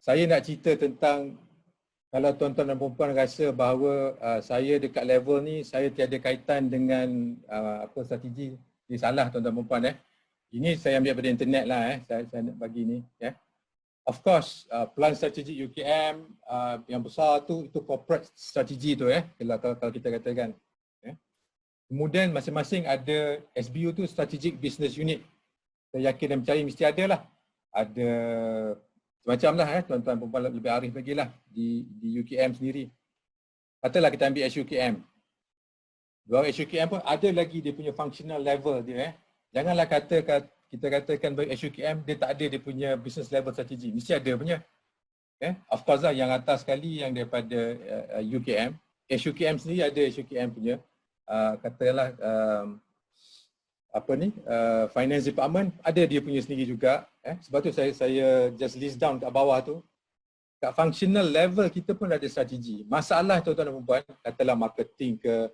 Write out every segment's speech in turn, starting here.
saya nak cerita tentang kalau tuan-tuan dan puan rasa bahawa saya dekat level ni, saya tiada kaitan dengan apa strategi, ini salah tuan-tuan dan puan. Ini saya ambil daripada internet lah, saya nak bagi ni. Of course, plan strategik UKM yang besar tu, itu corporate strategi tu kalau kita katakan. Kemudian masing-masing ada SBU tu, strategic business unit. Saya yakin dan percaya mesti ada lah. Ada macam lah tuan-tuan perempuan lebih arif lagi lah di UKM sendiri. Katalah kita ambil SUKM. Dua SUKM pun ada lagi dia punya functional level dia. Janganlah kita katakan bagi SUKM dia tak ada dia punya business level strategi. Mesti ada punya. Of course lah yang atas sekali yang daripada UKM. SUKM sendiri ada SUKM punya. Katalah finance department ada dia punya sendiri juga. Sebab tu saya just list down kat bawah tu. Kat functional level kita pun ada strategi. Masalah tuan-tuan dan puan, katalah marketing ke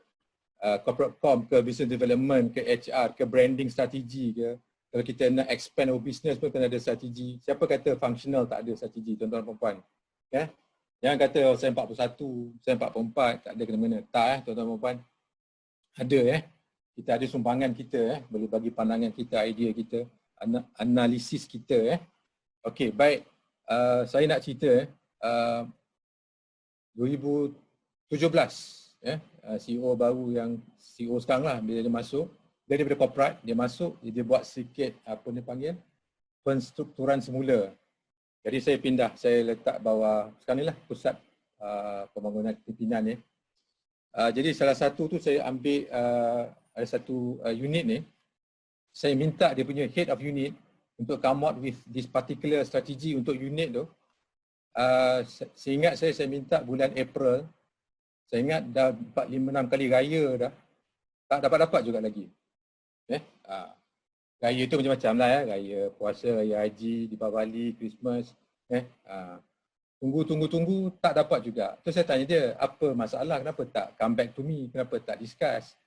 corporate com ke business development ke HR ke branding strategi ke, kalau kita nak expand our business pun kena ada strategi. Siapa kata functional tak ada strategi tuan-tuan dan puan? Jangan kata saya 41, saya 44 tak ada kena-mena. Tak tuan-tuan dan puan. Ada kita ada sumbangan kita boleh bagi pandangan kita, idea kita, analisis kita Okey, baik. Saya nak cerita 2017 CEO baru yang CEO sekarang lah, bila dia masuk, dia daripada corporate, dia masuk, dia buat sikit apa dia panggil penstrukturan semula. Jadi saya pindah, saya letak bawah sekarang ni lah pusat pembangunan pimpinan jadi salah satu tu saya ambil ada satu unit ni, saya minta dia punya head of unit untuk come out with this particular strategy untuk unit tu. Seingat saya minta bulan April, saya ingat dah 4-5-6 kali raya dah, tak dapat juga lagi. Raya tu macam-macam lah raya puasa, raya haji, Deepavali, Christmas. Tunggu, tak dapat juga. Tu saya tanya dia, apa masalah, kenapa tak come back to me, kenapa tak discuss.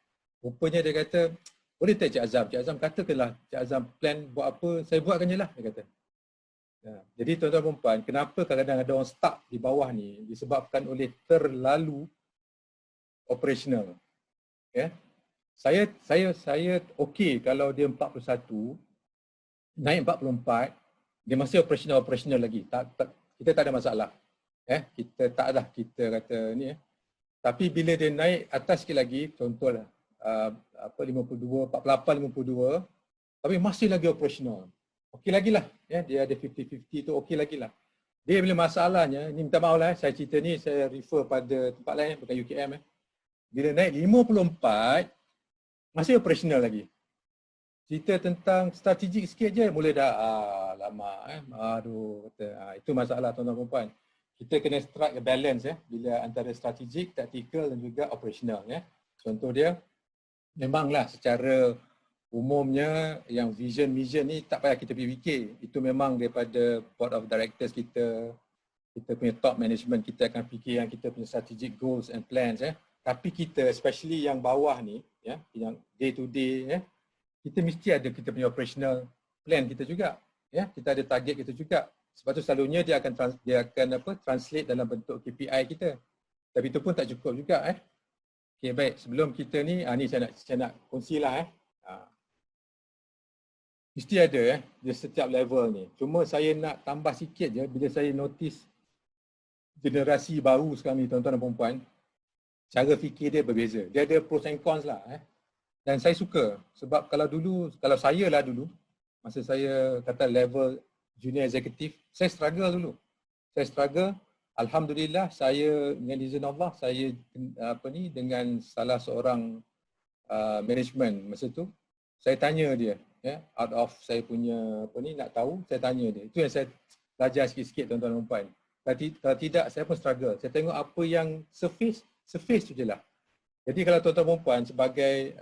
Rupanya dia kata, boleh tak Cik Azam? Cik Azam katakanlah, Cik Azam plan buat apa, saya buatkan je lah, dia kata. Jadi tuan-tuan dan puan, kenapa kadang-kadang ada orang stuck di bawah ni disebabkan oleh terlalu operational. Saya okey kalau dia 41, naik 44, dia masih operational lagi. Kita tak ada masalah. Kita taklah kita kata ni. Tapi bila dia naik atas sikit lagi, contohlah 52, 48, 52, tapi masih lagi operational. Okey lagi lah. Dia ada 50-50 tu okey lagi lah. Dia bila masalahnya, ni minta maaf lah saya cerita ni, saya refer pada tempat lain, bukan UKM. Bila naik 54, masih operational lagi. Cerita tentang strategik sikit je, mula dah lama aduh kata, itu masalah tuan-tuan dan puan. Kita kena strike a balance bila antara strategik, taktikal dan juga operational Contoh dia, memanglah secara umumnya yang vision ni tak payah kita fikir. Itu memang daripada board of directors kita punya top management, kita akan fikir yang kita punya strategic goals and plans Tapi kita, especially yang bawah ni, yang day to day kita mesti ada kita punya operational plan kita juga. Kita ada target kita juga. Sebab tu selalunya dia akan translate dalam bentuk KPI kita. Tapi itu pun tak cukup juga Okey, baik. Sebelum kita ni saya nak kongsilah mesti ada di setiap level ni. Cuma saya nak tambah sikit je bila saya notice generasi baru sekarang ni tuan-tuan dan puan-puan, cara fikir dia berbeza. Dia ada pros and cons lah Dan saya suka sebab kalau saya lah dulu, masa saya kata level junior executive, saya struggle dulu. Alhamdulillah saya dengan izin Allah, saya dengan salah seorang management masa tu, saya tanya dia, out of saya punya nak tahu, saya tanya dia. Itu yang saya belajar sikit-sikit tuan-tuan dan puan. Kalau tidak, saya pun struggle. Saya tengok apa yang surface tu je lah. Jadi kalau tuan-tuan dan puan sebagai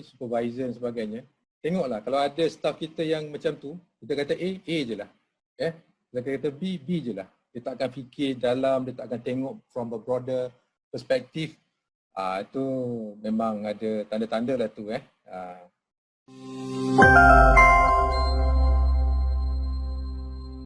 supervisor dan sebagainya, tengoklah kalau ada staff kita yang macam tu, kita kata A je lah. Kalau kita kata B je lah. Dia tak akan fikir dalam, dia tak akan tengok from a broader perspective. Itu memang ada tanda-tanda lah tu